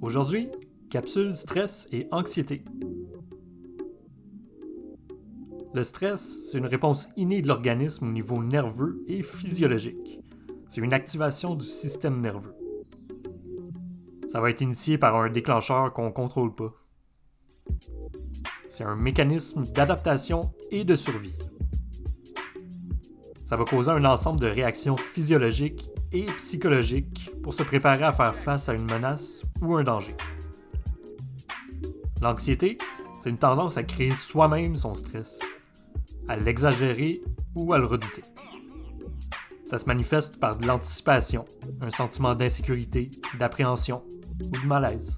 Aujourd'hui, capsule stress et anxiété. Le stress, c'est une réponse innée de l'organisme au niveau nerveux et physiologique. C'est une activation du système nerveux. Ça va être initié par un déclencheur qu'on ne contrôle pas. C'est un mécanisme d'adaptation et de survie. Ça va causer un ensemble de réactions physiologiques et psychologiques pour se préparer à faire face à une menace ou un danger. L'anxiété, c'est une tendance à créer soi-même son stress, à l'exagérer ou à le redouter. Ça se manifeste par de l'anticipation, un sentiment d'insécurité, d'appréhension ou de malaise.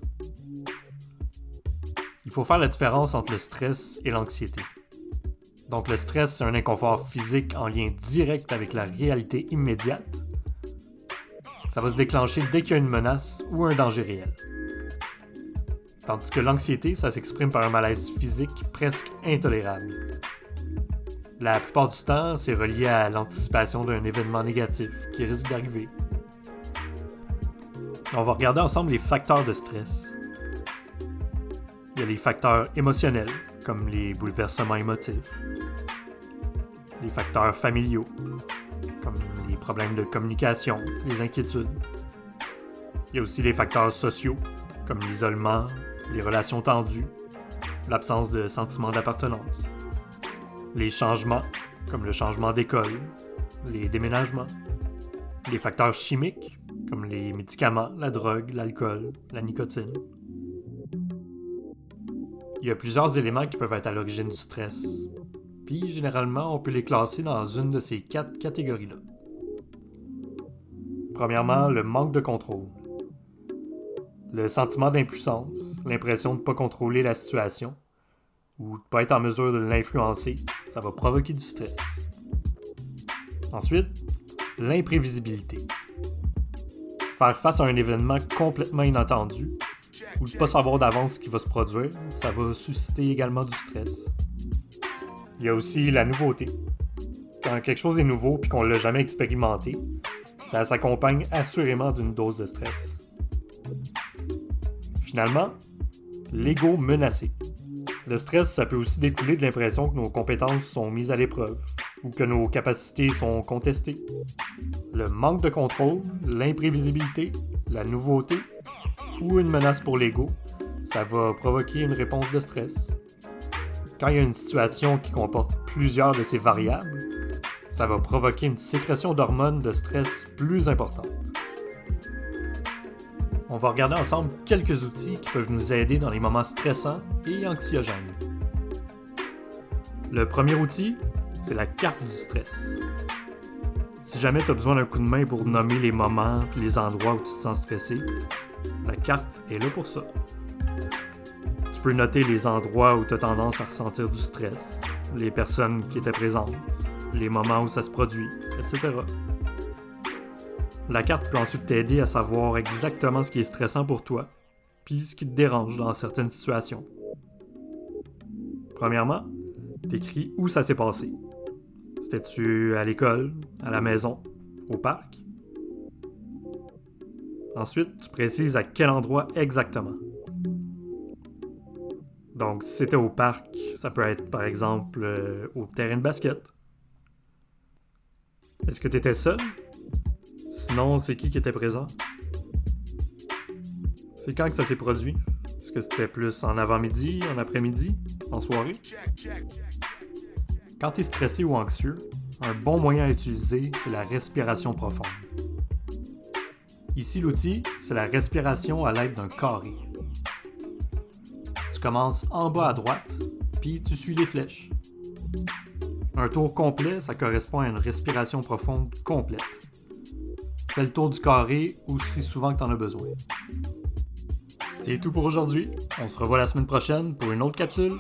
Il faut faire la différence entre le stress et l'anxiété. Donc le stress, c'est un inconfort physique en lien direct avec la réalité immédiate. Ça va se déclencher dès qu'il y a une menace ou un danger réel. Tandis que l'anxiété, ça s'exprime par un malaise physique presque intolérable. La plupart du temps, c'est relié à l'anticipation d'un événement négatif qui risque d'arriver. On va regarder ensemble les facteurs de stress. Il y a les facteurs émotionnels, comme les bouleversements émotifs. Les facteurs familiaux, comme les problèmes de communication, les inquiétudes. Il y a aussi les facteurs sociaux, comme l'isolement, les relations tendues, l'absence de sentiment d'appartenance. Les changements, comme le changement d'école, les déménagements. Les facteurs chimiques, comme les médicaments, la drogue, l'alcool, la nicotine. Il y a plusieurs éléments qui peuvent être à l'origine du stress. Puis, généralement, on peut les classer dans une de ces 4 catégories-là. Premièrement, le manque de contrôle. Le sentiment d'impuissance, l'impression de ne pas contrôler la situation ou de ne pas être en mesure de l'influencer, ça va provoquer du stress. Ensuite, l'imprévisibilité. Faire face à un événement complètement inattendu ou de ne pas savoir d'avance ce qui va se produire, ça va susciter également du stress. Il y a aussi la nouveauté. Quand quelque chose est nouveau et qu'on ne l'a jamais expérimenté, ça s'accompagne assurément d'une dose de stress. Finalement, l'ego menacé. Le stress, ça peut aussi découler de l'impression que nos compétences sont mises à l'épreuve ou que nos capacités sont contestées. Le manque de contrôle, l'imprévisibilité, la nouveauté ou une menace pour l'ego, ça va provoquer une réponse de stress. Quand il y a une situation qui comporte plusieurs de ces variables, ça va provoquer une sécrétion d'hormones de stress plus importante. On va regarder ensemble quelques outils qui peuvent nous aider dans les moments stressants et anxiogènes. Le premier outil, c'est la carte du stress. Si jamais tu as besoin d'un coup de main pour nommer les moments et les endroits où tu te sens stressé, la carte est là pour ça. Tu peux noter les endroits où tu as tendance à ressentir du stress, les personnes qui étaient présentes, les moments où ça se produit, etc. La carte peut ensuite t'aider à savoir exactement ce qui est stressant pour toi, puis ce qui te dérange dans certaines situations. Premièrement, t'écris où ça s'est passé. C'était-tu à l'école, à la maison, au parc? Ensuite, tu précises à quel endroit exactement. Donc, si c'était au parc, ça peut être par exemple au terrain de basket. Est-ce que tu étais seul? Sinon, c'est qui était présent? C'est quand que ça s'est produit? Est-ce que c'était plus en avant-midi, en après-midi, en soirée? Quand tu es stressé ou anxieux, un bon moyen à utiliser, c'est la respiration profonde. Ici, l'outil, c'est la respiration à l'aide d'un carré. Tu commences en bas à droite, puis tu suis les flèches. Un tour complet, ça correspond à une respiration profonde complète. Fais le tour du carré aussi souvent que tu en as besoin. C'est tout pour aujourd'hui. On se revoit la semaine prochaine pour une autre capsule.